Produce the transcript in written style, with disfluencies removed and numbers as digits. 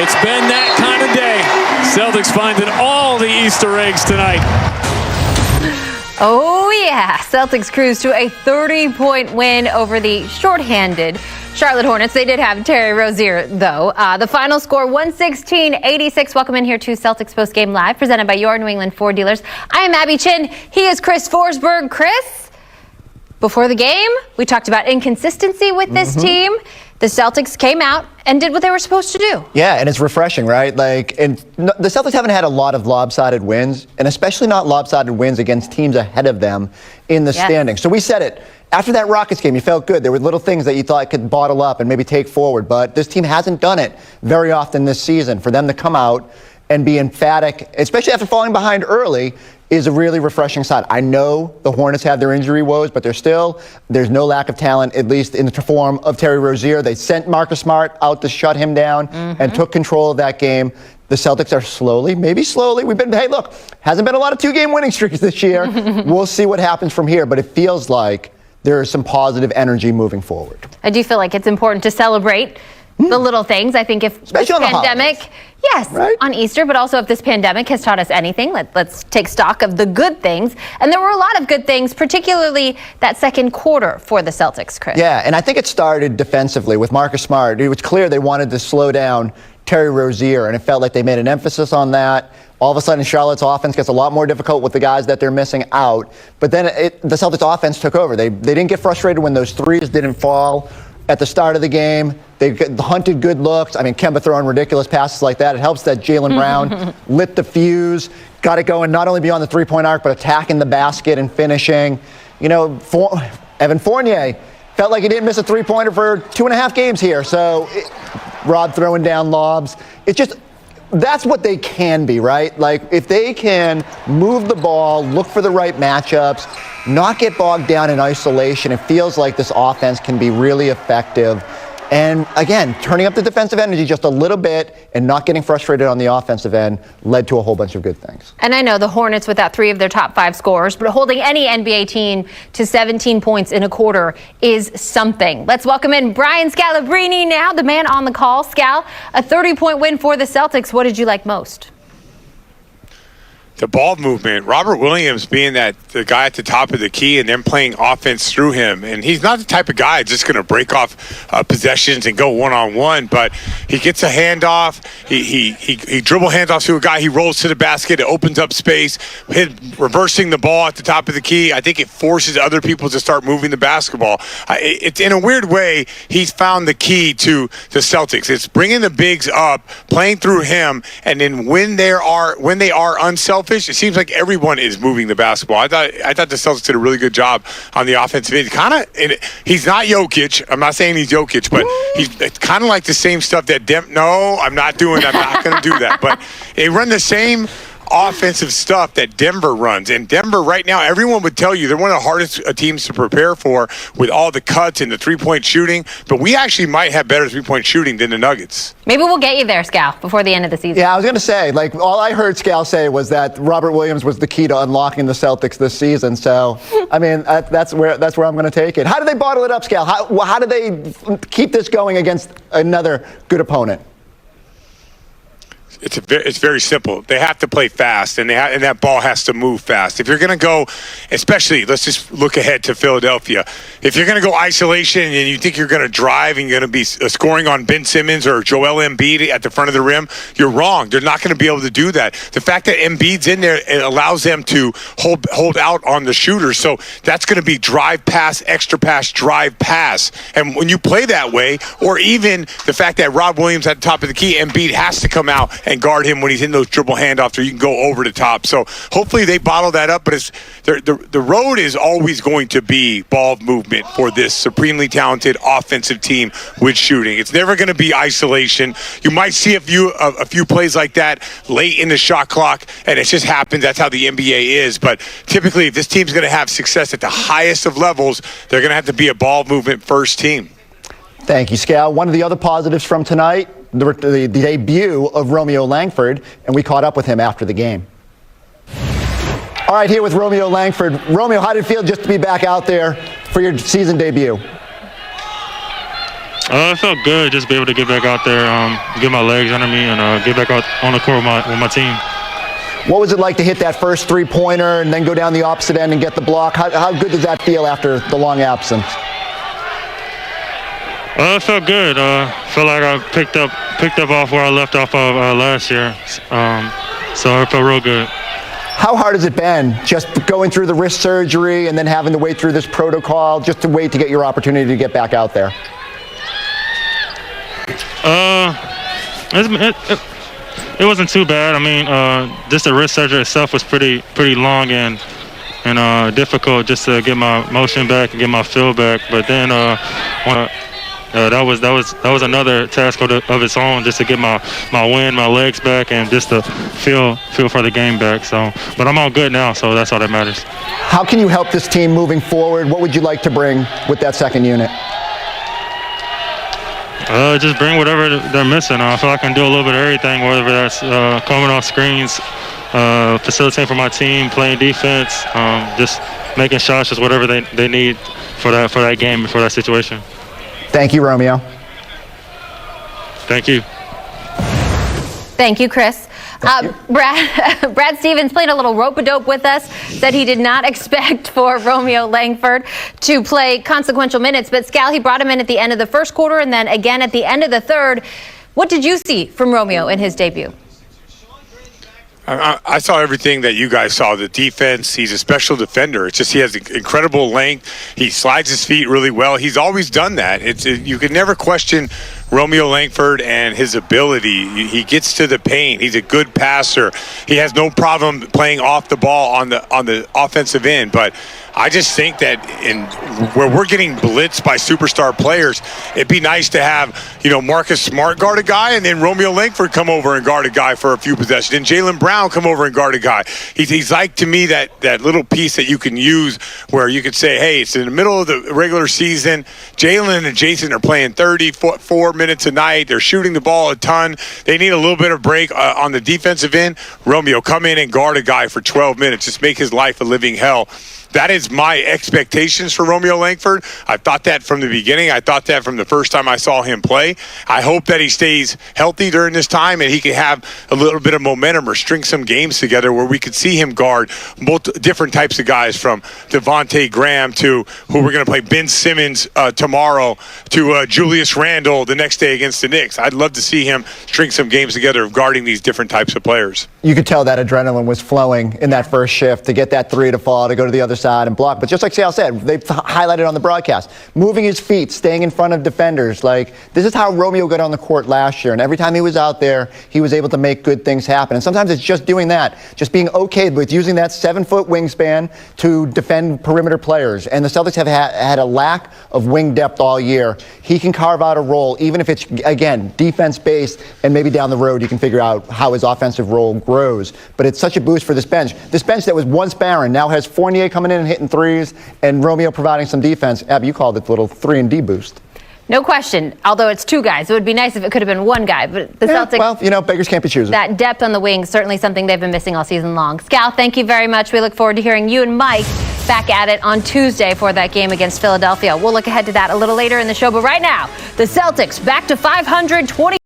It's been that kind of day. Celtics finding all the Easter eggs tonight. Oh, yeah. Celtics cruise to a 30-point win over the shorthanded Charlotte Hornets. They did have Terry Rozier, though. The final score, 116-86. Welcome in here to Celtics Postgame Live, presented by your New England Ford dealers. I am Abby Chin. He is Chris Forsberg. Chris, before the game, we talked about inconsistency with this team. The Celtics came out and did what they were supposed to do. Yeah, and it's refreshing, right? And the Celtics haven't had a lot of lopsided wins, and especially not lopsided wins against teams ahead of them in the standings. So we said it. After that Rockets game, you felt good. There were little things that you thought could bottle up and maybe take forward, but this team hasn't done it very often this season. For them to come out and be emphatic, especially after falling behind early, is a really refreshing side. I know the Hornets have their injury woes, but there's no lack of talent, at least in the form of Terry Rozier. They sent Marcus Smart out to shut him down and took control of that game. The Celtics are maybe slowly, hey, look, hasn't been a lot of two-game winning streaks this year. We'll see what happens from here, but it feels like there is some positive energy moving forward. I do feel like it's important to celebrate the little things. I think if especially this pandemic, on Easter, but also if this pandemic has taught us anything, let's take stock of the good things. And there were a lot of good things, particularly that second quarter for the Celtics, Chris. Yeah, and I think it started defensively with Marcus Smart. It was clear they wanted to slow down Terry Rozier, and it felt like they made an emphasis on that. All of a sudden, Charlotte's offense gets a lot more difficult with the guys that they're missing out. But then the Celtics offense took over. They didn't get frustrated when those threes didn't fall at the start of the game. They hunted good looks. I mean, Kemba throwing ridiculous passes like that. It helps that Jaylen Brown lit the fuse, got it going not only beyond the three-point arc, but attacking the basket and finishing. You know, Evan Fournier felt like he didn't miss a three-pointer for 2.5 games here. So Rob throwing down lobs. It's just, that's what they can be, right? Like, if they can move the ball, look for the right matchups, not get bogged down in isolation, it feels like this offense can be really effective. And again, turning up the defensive energy just a little bit and not getting frustrated on the offensive end led to a whole bunch of good things. And I know the Hornets without 3 of their top 5 scorers, but holding any NBA team to 17 points in a quarter is something. Let's welcome in Brian Scalabrine now, the man on the call. Scal, a 30-point win for the Celtics. What did you like most? The ball movement, Robert Williams being the guy at the top of the key and then playing offense through him. And he's not the type of guy just going to break off possessions and go one-on-one, but he gets a handoff. He dribble handoff to a guy. He rolls to the basket. It opens up space, reversing the ball at the top of the key. I think it forces other people to start moving the basketball. It's in a weird way, he's found the key to the Celtics. It's bringing the bigs up, playing through him, and then when they are unselfish, it seems like everyone is moving the basketball. I thought the Celtics did a really good job on the offensive end. He's not Jokic. I'm not saying he's Jokic, but he's kind of like the same stuff that No, I'm not going to do that. But they run the same offensive stuff that Denver runs. And Denver right now, everyone would tell you they're one of the hardest teams to prepare for with all the cuts and the three-point shooting. But we actually might have better three-point shooting than the Nuggets. Maybe we'll get you there, Scal, before the end of the season. Yeah, I was going to say, all I heard Scal say was that Robert Williams was the key to unlocking the Celtics this season. So, I mean, that's where I'm going to take it. How do they bottle it up, Scal? How do they keep this going against another good opponent? It's very simple. They have to play fast, and that ball has to move fast. If you're going to go, especially, let's just look ahead to Philadelphia. If you're going to go isolation and you think you're going to drive and you're going to be scoring on Ben Simmons or Joel Embiid at the front of the rim, you're wrong. They're not going to be able to do that. The fact that Embiid's in there, it allows them to hold out on the shooter. So that's going to be drive, pass, extra pass, drive, pass. And when you play that way, or even the fact that Rob Williams at the top of the key, Embiid has to come out and guard him when he's in those dribble handoffs, or you can go over the top. So hopefully they bottle that up, but the road is always going to be ball movement for this supremely talented offensive team with shooting. It's never going to be isolation. You might see a few plays like that late in the shot clock, and it just happens. That's how the NBA is. But typically, if this team's going to have success at the highest of levels, they're going to have to be a ball movement first team. Thank you, Scal. One of the other positives from tonight, the debut of Romeo Langford, and we caught up with him after the game. All right, here with Romeo Langford. Romeo, how did it feel just to be back out there for your season debut? It felt good just to be able to get back out there, get my legs under me, and get back out on the court with my team. What was it like to hit that first three-pointer and then go down the opposite end and get the block? How good does that feel after the long absence? It felt good. Felt like I picked up off where I left off of last year. So it felt real good. How hard has it been just going through the wrist surgery and then having to wait through this protocol just to wait to get your opportunity to get back out there? It wasn't too bad. I mean, just the wrist surgery itself was pretty long and difficult just to get my motion back and get my feel back. But then that was another task of its own, just to get my wind, my legs back, and just to feel for the game back. So, but I'm all good now, so that's all that matters. How can you help this team moving forward? What would you like to bring with that second unit? Just bring whatever they're missing. I feel like I can do a little bit of everything, whether that's coming off screens, facilitating for my team, playing defense, just making shots, just whatever they need for that game, for that situation. Thank you, Romeo. Thank you. Thank you, Chris. Brad Stevens played a little rope-a-dope with us, said he did not expect for Romeo Langford to play consequential minutes, but Scal, he brought him in at the end of the first quarter and then again at the end of the third. What did you see from Romeo in his debut? I saw everything that you guys saw. The defense, he's a special defender. It's just he has incredible length. He slides his feet really well. He's always done that. You could never question Romeo Langford and his ability. He gets to the paint. He's a good passer. He has no problem playing off the ball on the offensive end. But I just think that where we're getting blitzed by superstar players, it'd be nice to have, Marcus Smart guard a guy, and then Romeo Langford come over and guard a guy for a few possessions, and Jaylen Brown come over and guard a guy. He's like, to me, that little piece that you can use where you could say, hey, it's in the middle of the regular season. Jaylen and Jayson are playing 34 minutes a night. They're shooting the ball a ton. They need a little bit of break on the defensive end. Romeo, come in and guard a guy for 12 minutes. Just make his life a living hell. That is my expectations for Romeo Langford. I thought that from the beginning. I thought that from the first time I saw him play. I hope that he stays healthy during this time and he can have a little bit of momentum or string some games together where we could see him guard different types of guys, from Devontae Graham to who we're going to play Ben Simmons tomorrow to Julius Randle the next day against the Knicks. I'd love to see him string some games together of guarding these different types of players. You could tell that adrenaline was flowing in that first shift to get that three to fall, to go to the other side and block. But just like Sal said, they've highlighted on the broadcast, moving his feet, staying in front of defenders. Like, this is how Romeo got on the court last year. And every time he was out there, he was able to make good things happen. And sometimes it's just doing that, just being okay with using that 7-foot wingspan to defend perimeter players. And the Celtics have had a lack of wing depth all year. He can carve out a role, even if it's, again, defense-based, and maybe down the road you can figure out how his offensive role grows. But it's such a boost for this bench. This bench that was once barren now has Fournier coming in and hitting threes, and Romeo providing some defense. Abby, you called it the little 3-and-D boost. No question, although it's two guys. It would be nice if it could have been one guy, but the Celtics... Well, beggars can't be choosers. That depth on the wing, certainly something they've been missing all season long. Scal, thank you very much. We look forward to hearing you and Mike back at it on Tuesday for that game against Philadelphia. We'll look ahead to that a little later in the show, but right now, the Celtics back to 500, 20